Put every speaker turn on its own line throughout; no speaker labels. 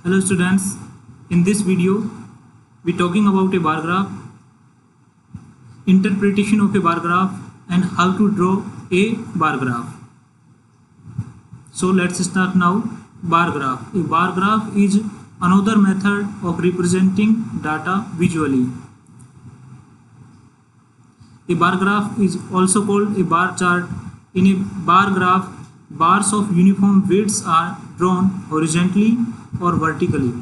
Hello students, in this video we talking about a bar graph, interpretation of a bar graph and how to draw a bar graph. So let's start now. Bar graph. A bar graph is another method of representing data visually. A bar graph is also called a bar chart. In a bar graph, bars of uniform widths are drawn horizontally or vertically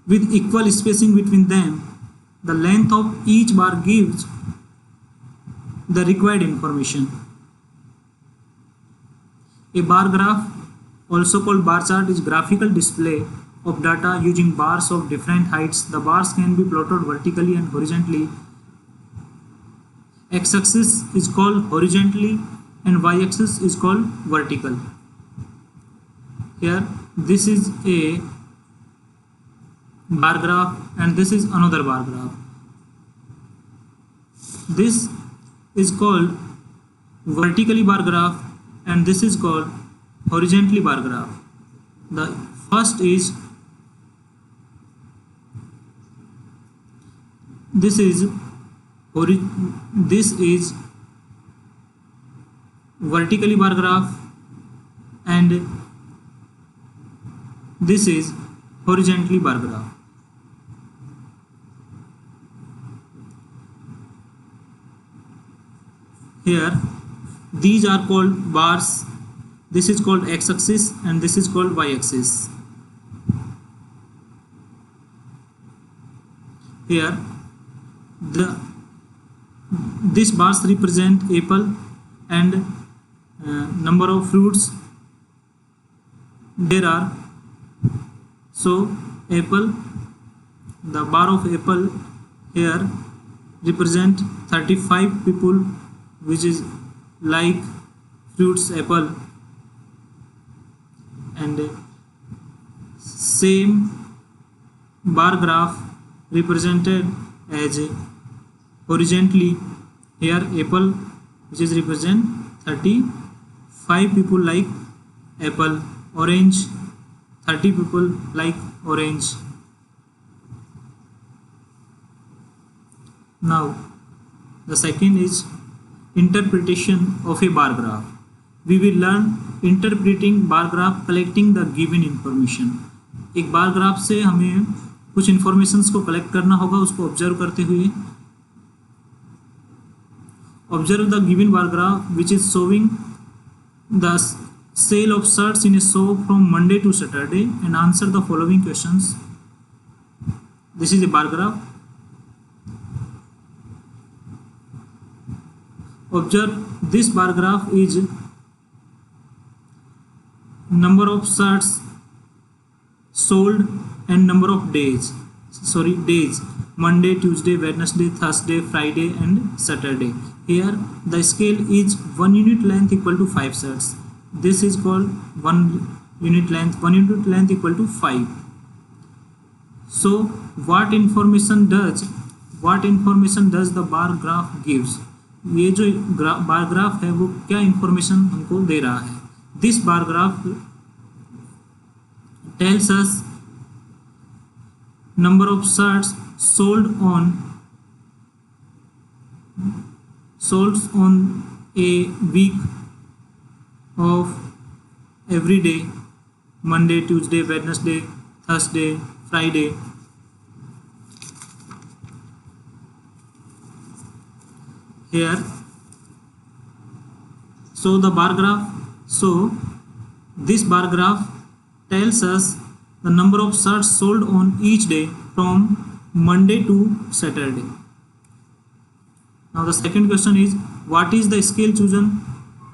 with equal spacing between them. The length of each bar gives the required information. A bar graph, also called bar chart, is graphical display of data using bars of different heights. The bars can be plotted vertically and horizontally. X-axis is called horizontally and y-axis is called vertical. Here this is a bar graph and this is another bar graph. This is called vertically bar graph and this is called horizontally bar graph. The first is this is vertically bar graph and this is horizontally bar graph. Here these are called bars. This is called x-axis and this is called y-axis. Here these bars represent apple and number of fruits there are. So apple, the bar of apple here represent 35 people which is like fruits apple, and same bar graph represented as horizontally. Here apple which is represent 35 people like apple, orange 30 people like orange. Now the second is interpretation of a bar graph. We will learn interpreting bar graph collecting the given information. एक bar graph से हमें कुछ informations को collect करना होगा, उसको observe करते हुए. Observe the given bar graph which is showing the sale of shirts in a shop from Monday to Saturday and answer the following questions. This is a bar graph. Observe this bar graph is number of shirts sold and number of days. Monday, Tuesday, Wednesday, Thursday, Friday and Saturday. Here the scale is 1 unit length equal to 5 shirts. This is called 1 unit length. 1 unit length equal to 5. So what information does the bar graph gives? ये जो bar graph है वो क्या information हमको दे रहा है? This bar graph tells us number of shirts sold on a week of every day, Monday, Tuesday, Wednesday, Thursday, Friday. Here so the bar graph, so this bar graph tells us the number of shirts sold on each day from Monday to Saturday. Now the second question is, what is the scale chosen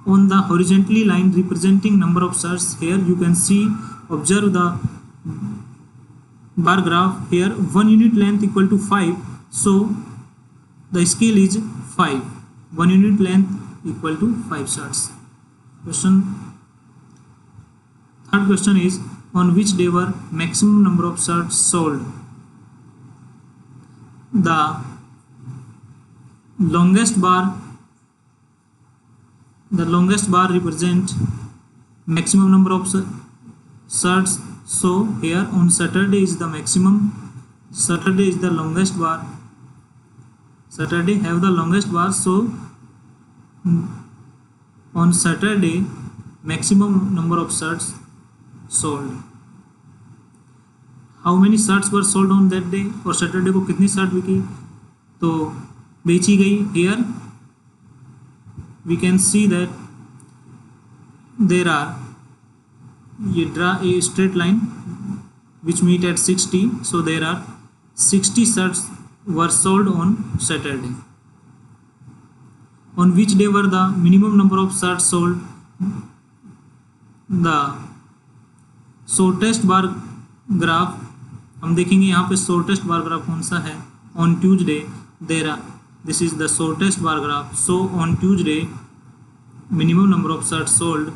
on the horizontally line representing number of shirts? Here you can see, observe the bar graph. Here 1 unit length equal to 5, so the scale is 5. 1 unit length equal to 5 shirts. Third question is, on which day were maximum number of shirts sold? The longest bar represent maximum number of shirts So here on Saturday is the maximum, Saturday is the longest bar, Saturday have the longest bar. So on Saturday maximum number of shirts sold. How many shirts were sold on that day, और Saturday को कितनी shirt बिकी तो बेची गई. Here we can see that there are, you draw a straight line which meet at 60. So there are 60 shirts were sold on Saturday. On which day were the minimum number of shirts sold? The shortest bar graph हम देखेंगे यहाँ पे shortest bar graph कौन सा है. On Tuesday there are, this is the shortest bar graph. So on Tuesday minimum number of shirts sold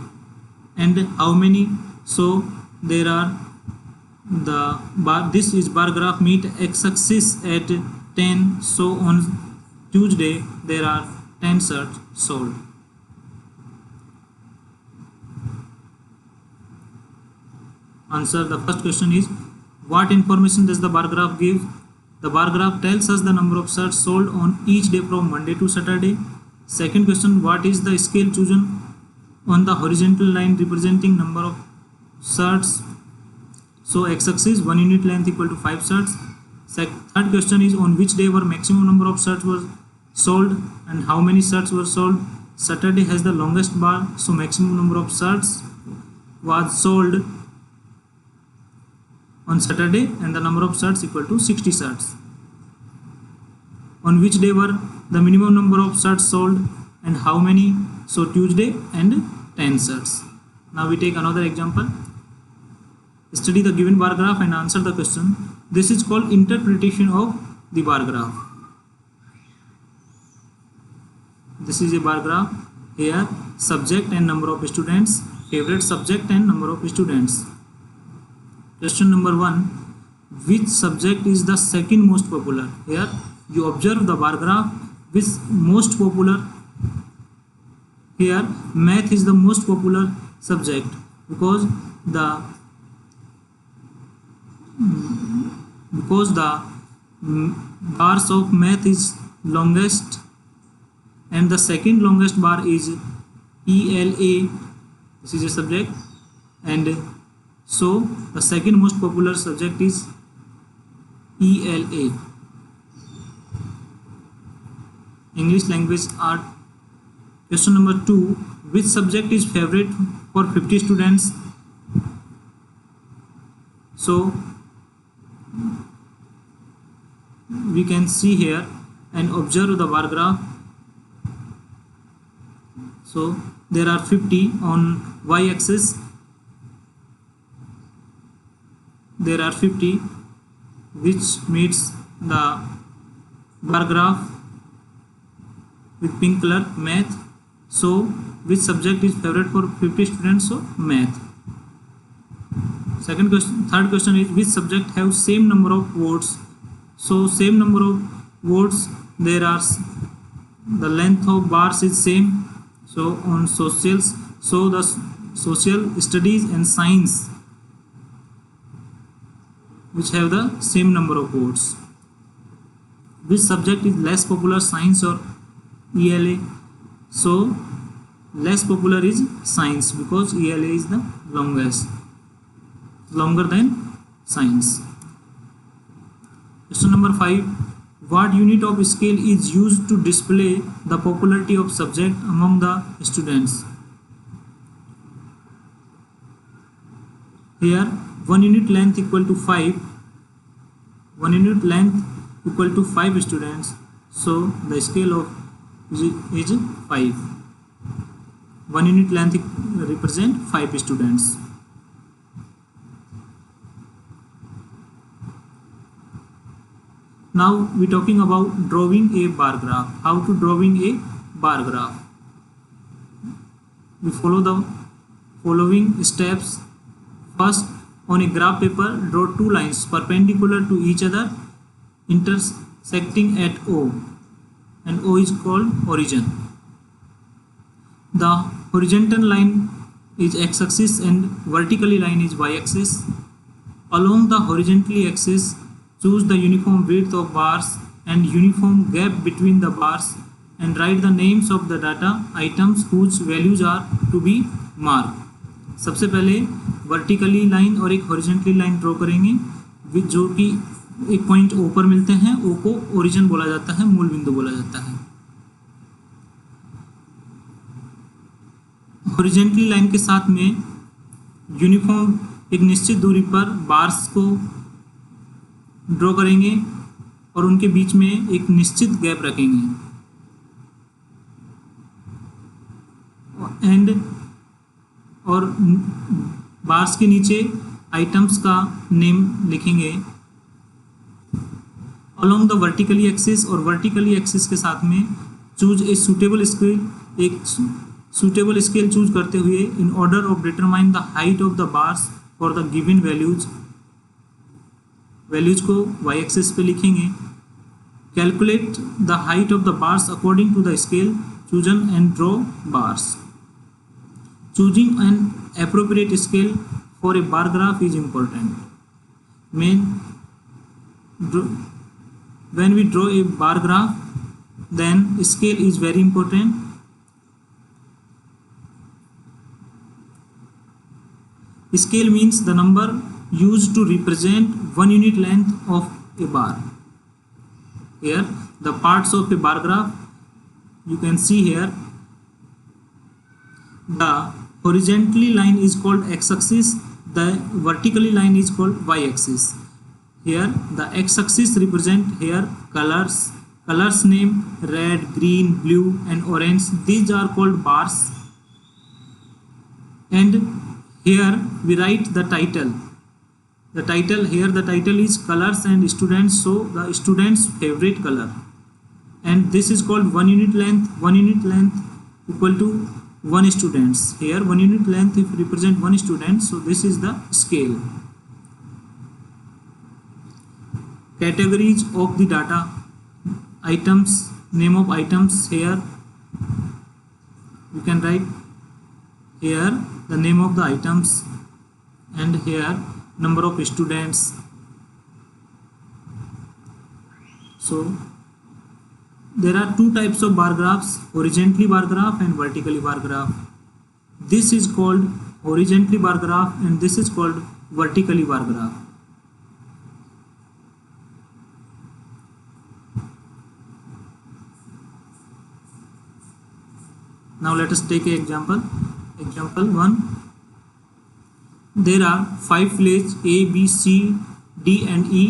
and how many. So there are the bar, this is bar graph meet x-axis at 10. So on Tuesday there are 10 shirts sold. Answer. The first question is, what information does the bar graph give? The bar graph tells us the number of shirts sold on each day from Monday to Saturday. Second question, what is the scale chosen on the horizontal line representing number of shirts? So x-axis 1 unit length equal to 5 shirts. Third question is, on which day were maximum number of shirts were sold and how many shirts were sold? Saturday has the longest bar, so maximum number of shirts was sold on Saturday and the number of shirts equal to 60 shirts. On which day were the minimum number of shirts sold and how many? So Tuesday and 10 shirts. Now we take another example. Study the given bar graph and answer the question. This is called interpretation of the bar graph. This is a bar graph. Here subject and number of students, favorite subject and number of students. Question number 1, which subject is the second most popular? Here you observe the bar graph which most popular. Here math is the most popular subject because the bars of math is longest and the second longest bar is ELA. This is a subject, and so the second most popular subject is ELA. English language art. Question number 2, which subject is favorite for 50 students? So we can see here and observe the bar graph. So there are 50 on y-axis. There are 50 which meets the bar graph with pink color, math. So which subject is favorite for 50 students? So math. Second question, third question is, which subject have same number of votes? So same number of votes, there are, the length of bars is same. So on socials, so the social studies and science which have the same number of votes. Which subject is less popular, science or ELA? So less popular is science because ELA is the longer than science. Question number 5, what unit of scale is used to display the popularity of subject among the students? Here 1 unit length equal to 5, 1 unit length equal to 5 students, so the scale of is 5. 1 unit length represent 5 students. Now we talking about drawing a bar graph. How to drawing a bar graph? We follow the following steps. First, on a graph paper, draw two lines perpendicular to each other intersecting at O, and O is called origin. The horizontal line is x-axis and vertical line is y-axis. Along the horizontally axis, choose the uniform width of bars and uniform gap between the bars and write the names of the data items whose values are to be marked. सबसे पहले vertically line और एक horizontally line draw करेंगे with जो कि एक point ओ पर मिलते हैं। ओ को ओरिजिन बोला जाता है, मूल बिंदु बोला जाता है। हॉरिजॉन्टली लाइन के साथ में यूनिफॉर्म एक निश्चित दूरी पर बार्स को ड्रॉ करेंगे और उनके बीच में एक निश्चित गैप रखेंगे और बार्स के नीचे आइटम्स का नेम लिखेंगे अलोंग द वर्टिकली एक्सिस। और वर्टिकली एक्सिस के साथ में चूज ए सूटेबल स्केल, एक सूटेबल स्केल चूज करते हुए in order of determine the height of the bars for the given values को वाई एक्सिस पे लिखेंगे। Calculate the height of the bars according to the scale chosen and draw bars. Choosing an appropriate scale for a bar graph is important. When we draw a bar graph, then scale is very important. Scale means the number used to represent 1 unit length of a bar. Here the parts of a bar graph you can see here. The horizontally line is called x-axis, the vertically line is called y-axis. Here the x-axis represent here colors name red, green, blue and orange. These are called bars. And here we write the title. The title is colors and students, so the students favorite color. And this is called 1 unit length. 1 unit length equal to 1 students. Here 1 unit length if represent 1 student, so this is the scale. Categories of the data items, name of items. Here you can write here the name of the items and here number of students. So there are two types of bar graphs, horizontally bar graph and vertically bar graph. This is called horizontally bar graph and this is called vertically bar graph. Now let us take an example. Example 1. There are 5 villages A, B, C, D and E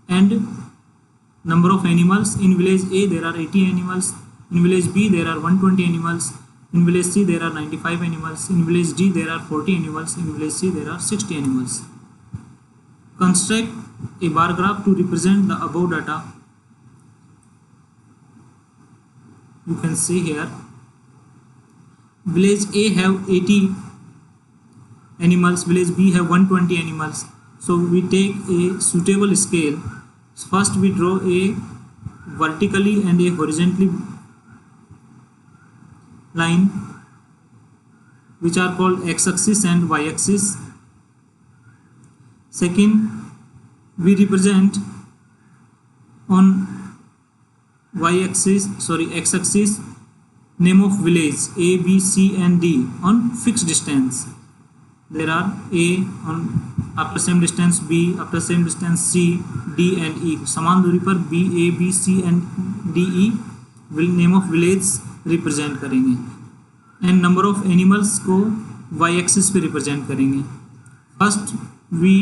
and number of animals. In village A there are 80 animals, in village B there are 120 animals, in village C there are 95 animals, in village D there are 40 animals, in village C there are 60 animals. Construct a bar graph to represent the above data. You can see here village A have 80 animals, village B have 120 animals. So we take a suitable scale. First we draw a vertically and a horizontally line which are called x-axis and y-axis. Second we represent on x-axis name of village A, B, C and D on fixed distance. There are A on after same distance, B after same distance, C, D and E. समान दूरी पर B, A, B, C and D, E will name of village represent करेंगे and number of animals को y axis पे represent करेंगे. First we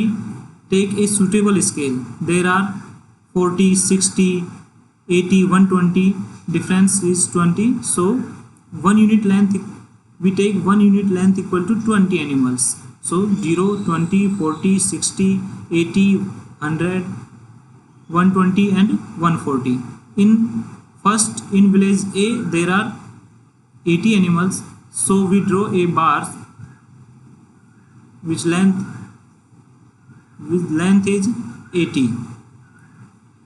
take a suitable scale. There are 40, 60, 80, 120. Difference is 20. So 1 unit length we take 1 unit length equal to 20 animals. So 0, 20, 40, 60, 80, 100, 120 and 140. In village A there are 80 animals, so we draw a bar with length is 80.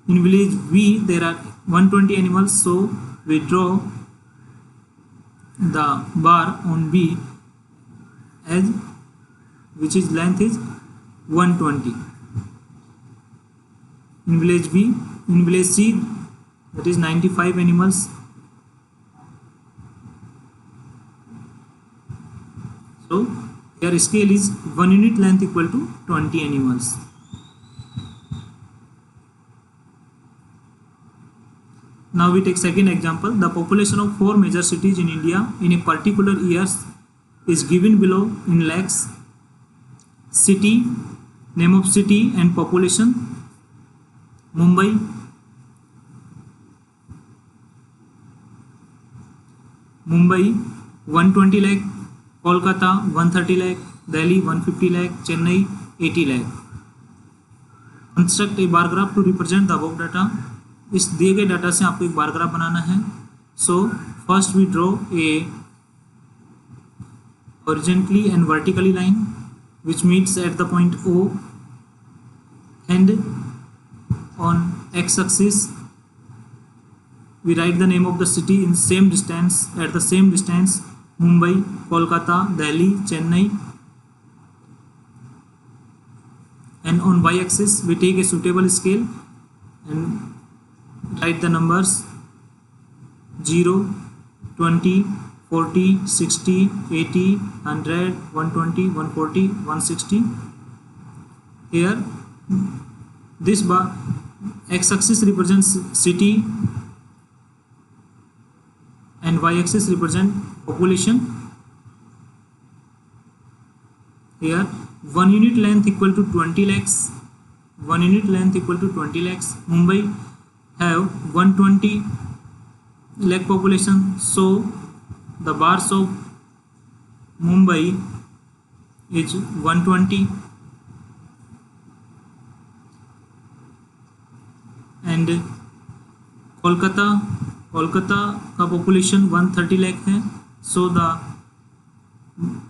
In village B there are 120 animals, so we draw the bar on B as which is length is 120. In village B, in village C, that is 95 animals. So here scale is 1 unit length equal to 20 animals. Now we take second example. The population of 4 major cities in India in a particular year is given below in lakhs. City, name of city and population. Mumbai, Mumbai 120 lakh, Kolkata 130 lakh, Delhi 150 lakh, Chennai 80 lakh. Construct a bar graph to represent the above data. इस दिए गए data से आपको एक बार graph बनाना है. So first we draw a horizontally and vertically line which meets at the point O, and on x-axis we write the name of the city in same distance, at the same distance, Mumbai, Kolkata, Delhi, Chennai, and on y-axis we take a suitable scale and write the numbers 0, 20, 40, 60, 80, 100, 120, 140, 160. Here this bar x-axis represents city and y-axis represent population. Here 1 unit length equal to 20 lakhs. 1 unit length equal to 20 lakhs. Mumbai have 120 lakh population, so the bars of Mumbai is 120 and Kolkata का population 130 lakh है, so the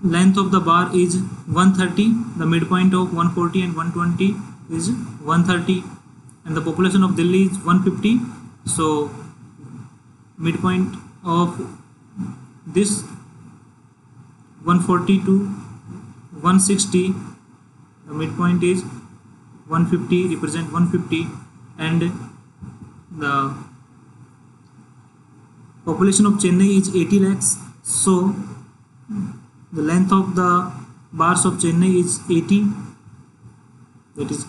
length of the bar is 130, the midpoint of 140 and 120 is 130, and the population of Delhi is 150, so midpoint of this 140 to 160, the midpoint is 150, represent 150, and the population of Chennai is 80 lakhs, so the length of the bars of Chennai is 80, that is.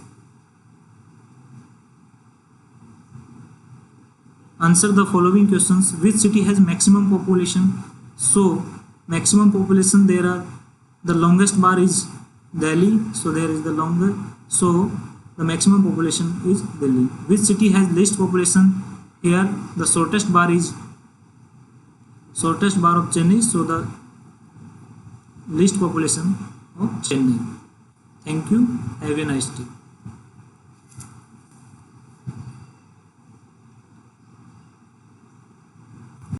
Answer the following questions. Which city has maximum population? So maximum population, there are, the longest bar is Delhi, so there is the longer, so the maximum population is Delhi. Which city has least population? Here the shortest bar of Chennai, so the least population of Chennai. Thank you. Have a nice day.